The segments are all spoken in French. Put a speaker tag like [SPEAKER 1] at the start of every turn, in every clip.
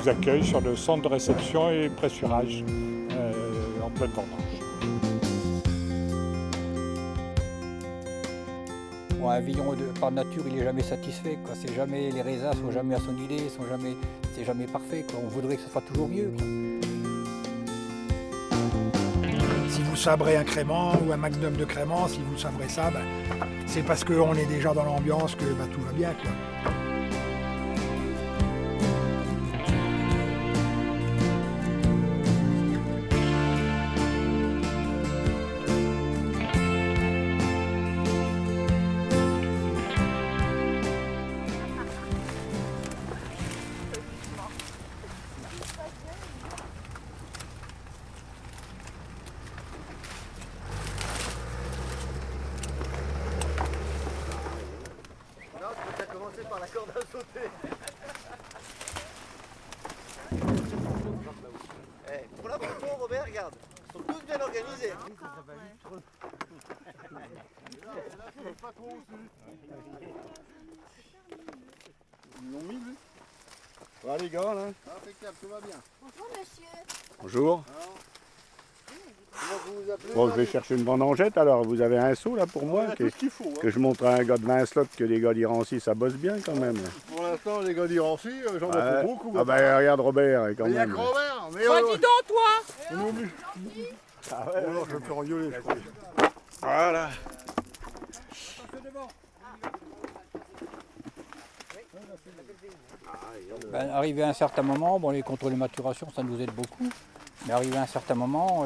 [SPEAKER 1] vous accueille sur le centre de réception et pressurage en pleine vendange.
[SPEAKER 2] Bon, un vigneron par nature, il n'est jamais satisfait, quoi. C'est jamais, les raisins ne sont jamais à son idée, c'est jamais parfait, quoi. On voudrait que ce soit toujours mieux, quoi.
[SPEAKER 3] Si vous sabrez un crément ou un magnum de crément, si vous sabrez ça, c'est parce qu'on est déjà dans l'ambiance que tout va bien, quoi.
[SPEAKER 4] Par la corde à sauter. Pour la photo, Robert, regarde, ils sont tous bien organisés.
[SPEAKER 5] Ils l'ont mis, lui. Voilà les gars, là. Impeccable, tout va bien.
[SPEAKER 6] Bonjour monsieur.
[SPEAKER 5] Bonjour.
[SPEAKER 4] Alors, comment vous vous appelez?
[SPEAKER 5] Bon, je vais chercher une vendangette alors. Vous avez un seau là pour moi
[SPEAKER 4] tout ce qu'il faut.
[SPEAKER 5] que je montre à un gars de 20 slots que les gars d'Irancy ça bosse bien quand même.
[SPEAKER 4] Pour l'instant, les gars d'Irancy, j'en vois pas beaucoup.
[SPEAKER 5] Ah bah regarde Robert quand
[SPEAKER 4] Il y a
[SPEAKER 5] même.
[SPEAKER 4] que Robert, mais
[SPEAKER 6] Dis donc toi.
[SPEAKER 4] on oublie.
[SPEAKER 5] Ah ouais,
[SPEAKER 4] Alors, je vais me faire engueuler, je crois.
[SPEAKER 5] voilà.
[SPEAKER 2] Arrivé à un certain moment, bon, les contrôles de maturation, ça nous aide beaucoup. Mais arrivé à un certain moment,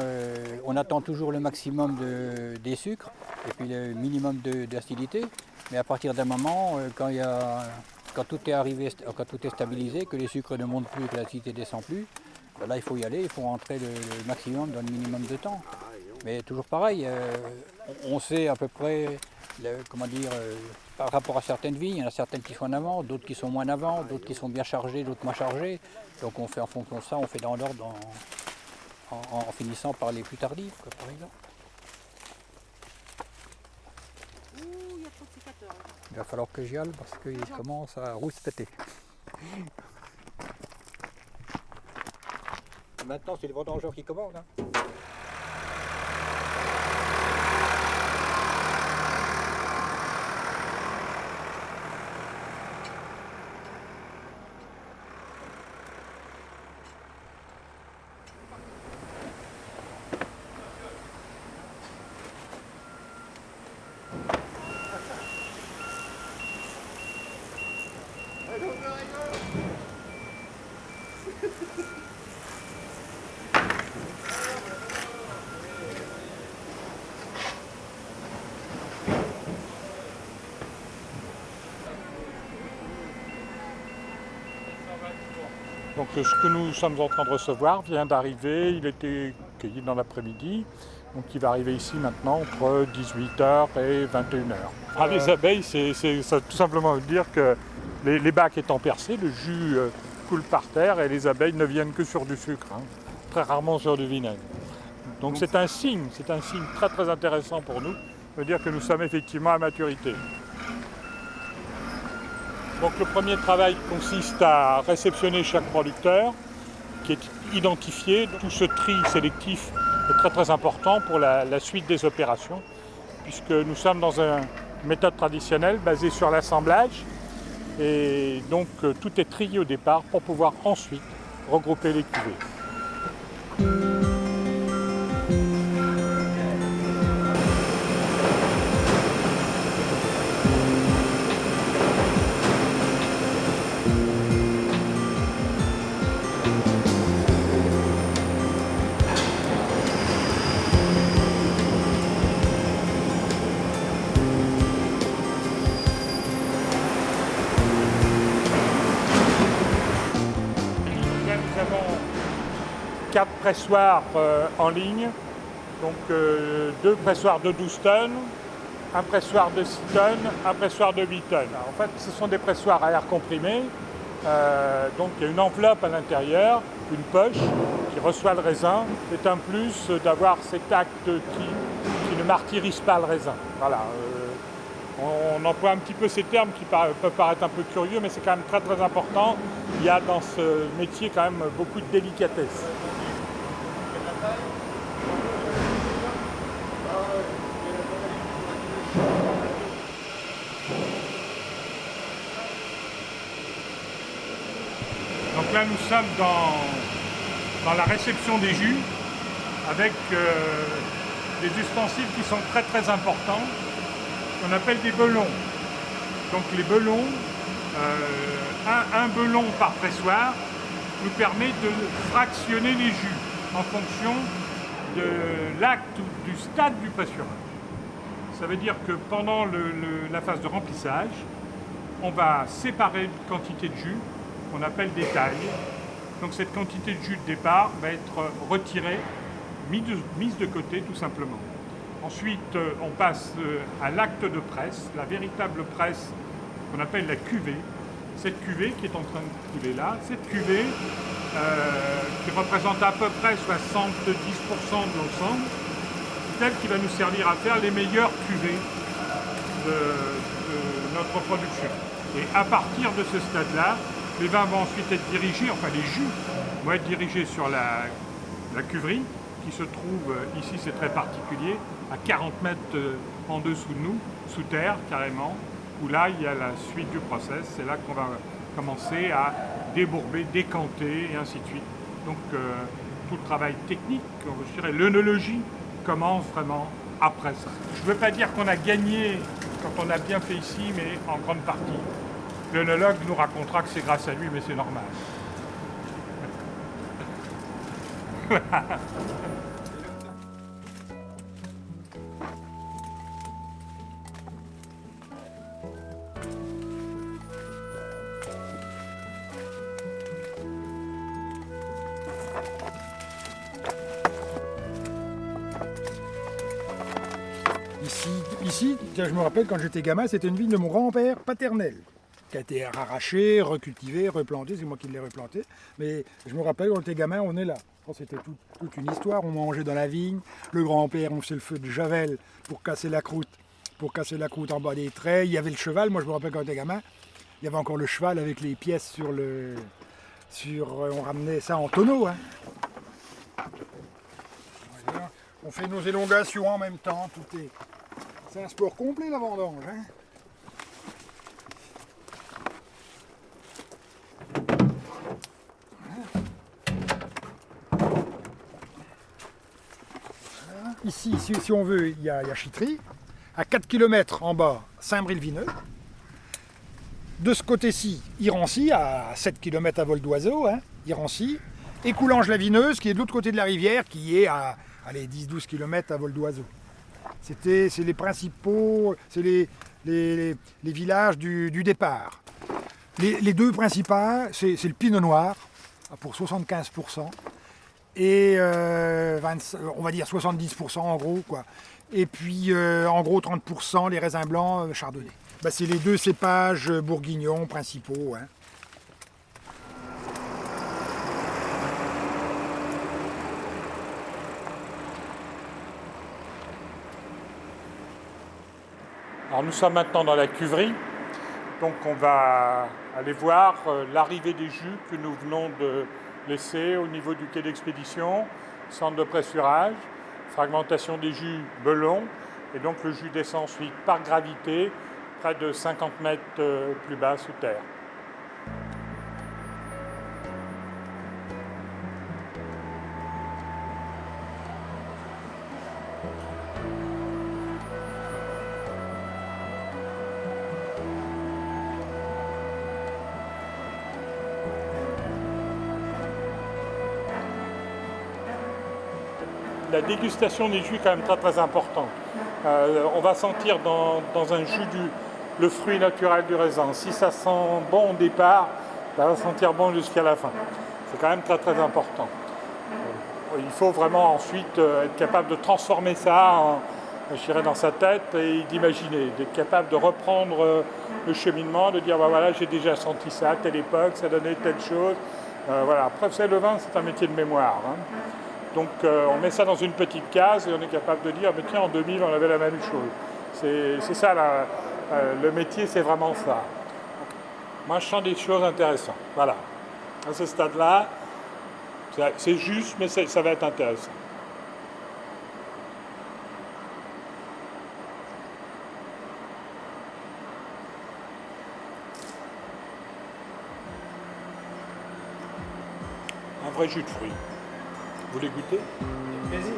[SPEAKER 2] on attend toujours le maximum des sucres et puis le minimum d'acidité. Mais à partir d'un moment, quand tout est arrivé, quand tout est stabilisé, que les sucres ne montent plus, que l'acidité ne descend plus, là il faut y aller, il faut rentrer le maximum dans le minimum de temps. Mais toujours pareil, on sait à peu près, par rapport à certaines vignes, il y en a certaines qui sont en avant, d'autres qui sont moins en avant, d'autres qui sont bien chargées, d'autres moins chargées. Donc on fait en fonction de ça, on fait dans l'ordre en finissant par les plus tardives, quoi, par exemple.
[SPEAKER 6] Ouh, il y a trop de sécateurs.
[SPEAKER 2] Il va falloir que j'y aille parce qu'il commence à rouspéter. Maintenant, c'est le vendangeur qui commande. Hein.
[SPEAKER 1] Donc ce que nous sommes en train de recevoir vient d'arriver, il était cueilli dans l'après-midi, donc il va arriver ici maintenant entre 18h et 21h. Les abeilles, ça tout simplement veut dire que les bacs étant percés, le jus coule par terre et les abeilles ne viennent que sur du sucre, hein, très rarement sur du vinaigre. Donc c'est un signe très très intéressant pour nous, ça veut dire que nous sommes effectivement à maturité. Donc le premier travail consiste à réceptionner chaque producteur qui est identifié. Tout ce tri sélectif est très très important pour la suite des opérations puisque nous sommes dans une méthode traditionnelle basée sur l'assemblage et donc tout est trié au départ pour pouvoir ensuite regrouper les cuvées. Nous avons 4 pressoirs en ligne, donc 2 pressoirs de 12 tonnes, un pressoir de 6 tonnes, un pressoir de 8 tonnes. En fait, ce sont des pressoirs à air comprimé, donc il y a une enveloppe à l'intérieur, une poche qui reçoit le raisin. C'est un plus d'avoir cet acte qui ne martyrise pas le raisin. Voilà. On emploie un petit peu ces termes qui peuvent paraître un peu curieux, mais c'est quand même très très important. Il y a dans ce métier quand même beaucoup de délicatesse. Donc là nous sommes dans la réception des jus avec des ustensiles qui sont très très importants, qu'on appelle des belons. Donc les belons, un belon par pressoir nous permet de fractionner les jus en fonction de l'acte ou du stade du pressurage. Ça veut dire que pendant la phase de remplissage, on va séparer une quantité de jus qu'on appelle des tailles. Donc cette quantité de jus de départ va être retirée, mise de côté tout simplement. Ensuite, on passe à l'acte de presse, la véritable presse qu'on appelle la cuvée. Cette cuvée qui est en train de couler là, cette cuvée qui représente à peu près 70% de l'ensemble, c'est elle qui va nous servir à faire les meilleures cuvées de notre production. Et à partir de ce stade-là, les vins vont ensuite être dirigés, enfin les jus vont être dirigés sur la cuverie qui se trouve, ici c'est très particulier, à 40 mètres en dessous de nous, sous terre carrément, où là il y a la suite du process, c'est là qu'on va commencer à débourber, décanter et ainsi de suite. Donc tout le travail technique, je dirais l'œnologie, commence vraiment après ça. Je ne veux pas dire qu'on a gagné quand on a bien fait ici, mais en grande partie. L'œnologue nous racontera que c'est grâce à lui, mais c'est normal.
[SPEAKER 3] Ici, je me rappelle quand j'étais gamin, c'était une vigne de mon grand-père paternel, qui a été arrachée, recultivée, replantée, c'est moi qui l'ai replantée. Mais je me rappelle quand j'étais gamin, on est là. C'était toute une histoire, on mangeait dans la vigne, le grand-père, on faisait le feu de javel pour casser la croûte en bas des traits. Il y avait le cheval, moi je me rappelle quand j'étais gamin, il y avait encore le cheval avec les pièces on ramenait ça en tonneau. Hein. Voilà. On fait nos élongations en même temps, c'est un sport complet la vendange. Hein. Voilà. Ici, si on veut, il y a Chitry. À 4 km en bas, Saint-Brie-le-Vineux. De ce côté-ci, Irancy, à 7 km à vol d'oiseau, hein, Irancy. Et Coulanges-la-Vineuse, qui est de l'autre côté de la rivière, qui est à 10-12 km à vol d'oiseau. C'est les principaux, c'est les villages du départ. Les deux principaux, c'est le Pinot Noir, pour 75%, et on va dire 70% en gros, quoi. Et puis en gros 30% les raisins blancs chardonnay. Bah, c'est les deux cépages bourguignons principaux. Hein.
[SPEAKER 1] Alors nous sommes maintenant dans la cuverie, donc on va aller voir l'arrivée des jus que nous venons de laisser au niveau du quai d'expédition, centre de pressurage, fragmentation des jus belons, et donc le jus descend ensuite par gravité près de 50 mètres plus bas sous terre. La dégustation des jus est quand même très très importante. On va sentir dans un jus le fruit naturel du raisin. Si ça sent bon au départ, ça va sentir bon jusqu'à la fin. C'est quand même très très important. Il faut vraiment ensuite être capable de transformer ça dans sa tête et d'imaginer, d'être capable de reprendre le cheminement, de dire bah, voilà, j'ai déjà senti ça à telle époque, ça donnait telle chose. Voilà. Après, le vin, c'est un métier de mémoire. Hein. Donc on met ça dans une petite case et on est capable de dire, mais tiens, en 2000, on avait la même chose. C'est ça Le métier, c'est vraiment ça. Moi, je sens des choses intéressantes. Voilà. À ce stade-là, c'est juste, mais ça va être intéressant. Un vrai jus de fruits. Vous voulez goûter?
[SPEAKER 3] Plaisir.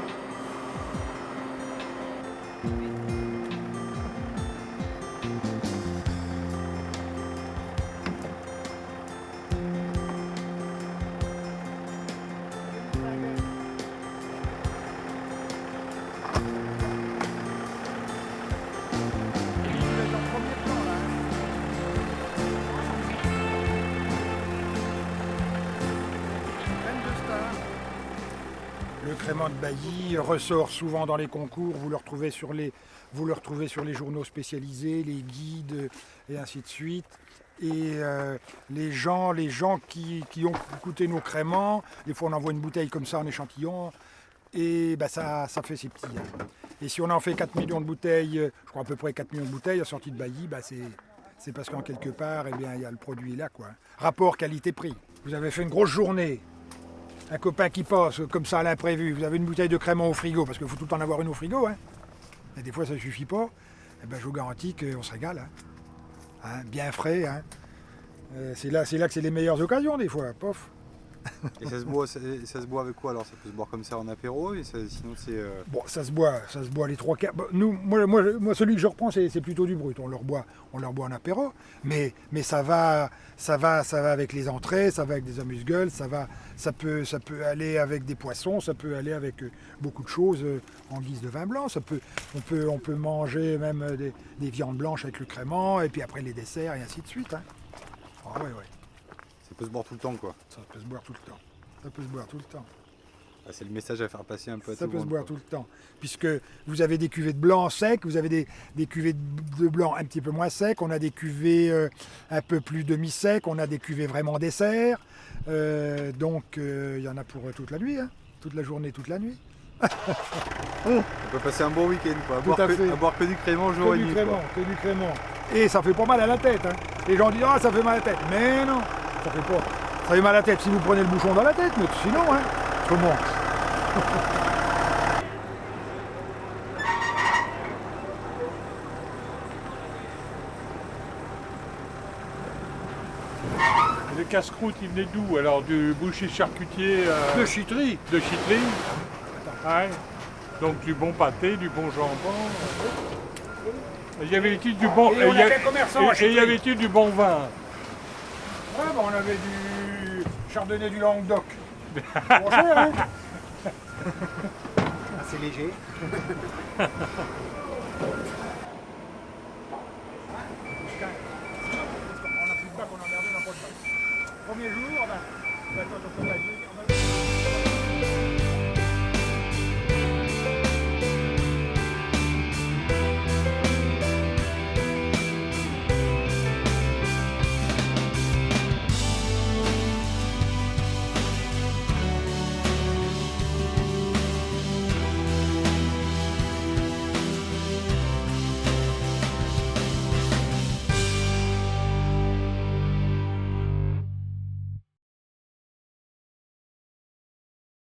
[SPEAKER 3] Le crément de Bailly ressort souvent dans les concours, vous le retrouvez sur les journaux spécialisés, les guides et ainsi de suite. Et les gens qui ont goûté nos créments, des fois on envoie une bouteille comme ça en échantillon, et bah ça fait ses petits. Hein. Et si on en fait 4 millions de bouteilles, je crois à peu près 4 millions de bouteilles sorties de Bailly, bah c'est parce qu'en quelque part, eh bien, il y a le produit là, quoi. Rapport qualité-prix. Vous avez fait une grosse journée. Un copain qui passe comme ça à l'imprévu, vous avez une bouteille de crément au frigo, parce qu'il faut tout le temps en avoir une au frigo, hein. Et des fois ça ne suffit pas, et ben, je vous garantis qu'on se régale. Hein. Hein, bien frais. Hein. C'est là que c'est les meilleures occasions des fois, pof.
[SPEAKER 5] Et ça se boit avec quoi alors? Ça peut se boire comme ça en apéro et sinon c'est...
[SPEAKER 3] Bon, ça se boit les trois quarts. Bon, moi, celui que je reprends, c'est plutôt du brut. On leur boit en apéro, mais ça va avec les entrées, ça va avec des amuse-gueules, ça peut aller avec des poissons, ça peut aller avec beaucoup de choses en guise de vin blanc. On peut manger même des viandes blanches avec le crément, et puis après les desserts et ainsi de suite. Hein. Ah, ouais.
[SPEAKER 5] Ça peut se boire tout le temps quoi.
[SPEAKER 3] Ça peut se boire tout le temps. Ça peut se boire tout le temps.
[SPEAKER 5] Ah, c'est le message à faire passer un peu à tout
[SPEAKER 3] Ça
[SPEAKER 5] le
[SPEAKER 3] peut se
[SPEAKER 5] monde.
[SPEAKER 3] boire tout le temps. Puisque vous avez des cuvées de blanc sec, vous avez des cuvées de blanc un petit peu moins sec, on a des cuvées un peu plus demi-sec, on a des cuvées vraiment dessert. Donc il y en a pour toute la nuit, hein. Toute la journée, toute la nuit.
[SPEAKER 5] On peut passer un bon week-end quoi. À boire que du crément jour
[SPEAKER 3] Que
[SPEAKER 5] et
[SPEAKER 3] du
[SPEAKER 5] nuit.
[SPEAKER 3] crément, que du crément. Et ça fait pas mal à la tête. Hein. Les gens disent ça fait mal à la tête. Mais non, ça fait pas. Ça fait mal à la tête si vous prenez le bouchon dans la tête, mais sinon, hein. Comment?
[SPEAKER 1] Le casse-croûte, il venait d'où? Alors, du boucher charcutier
[SPEAKER 3] De chiterie.
[SPEAKER 1] de Chitry. Ouais. Donc, du bon pâté, du bon jambon. Il y avait-il du bon...
[SPEAKER 3] Et on a des commerçants à
[SPEAKER 1] et
[SPEAKER 3] Chitry.
[SPEAKER 1] y avait-il du bon vin?
[SPEAKER 3] Ouais, bah, on avait du chardonnay du Languedoc. Bon cher, hein.
[SPEAKER 4] C'est léger.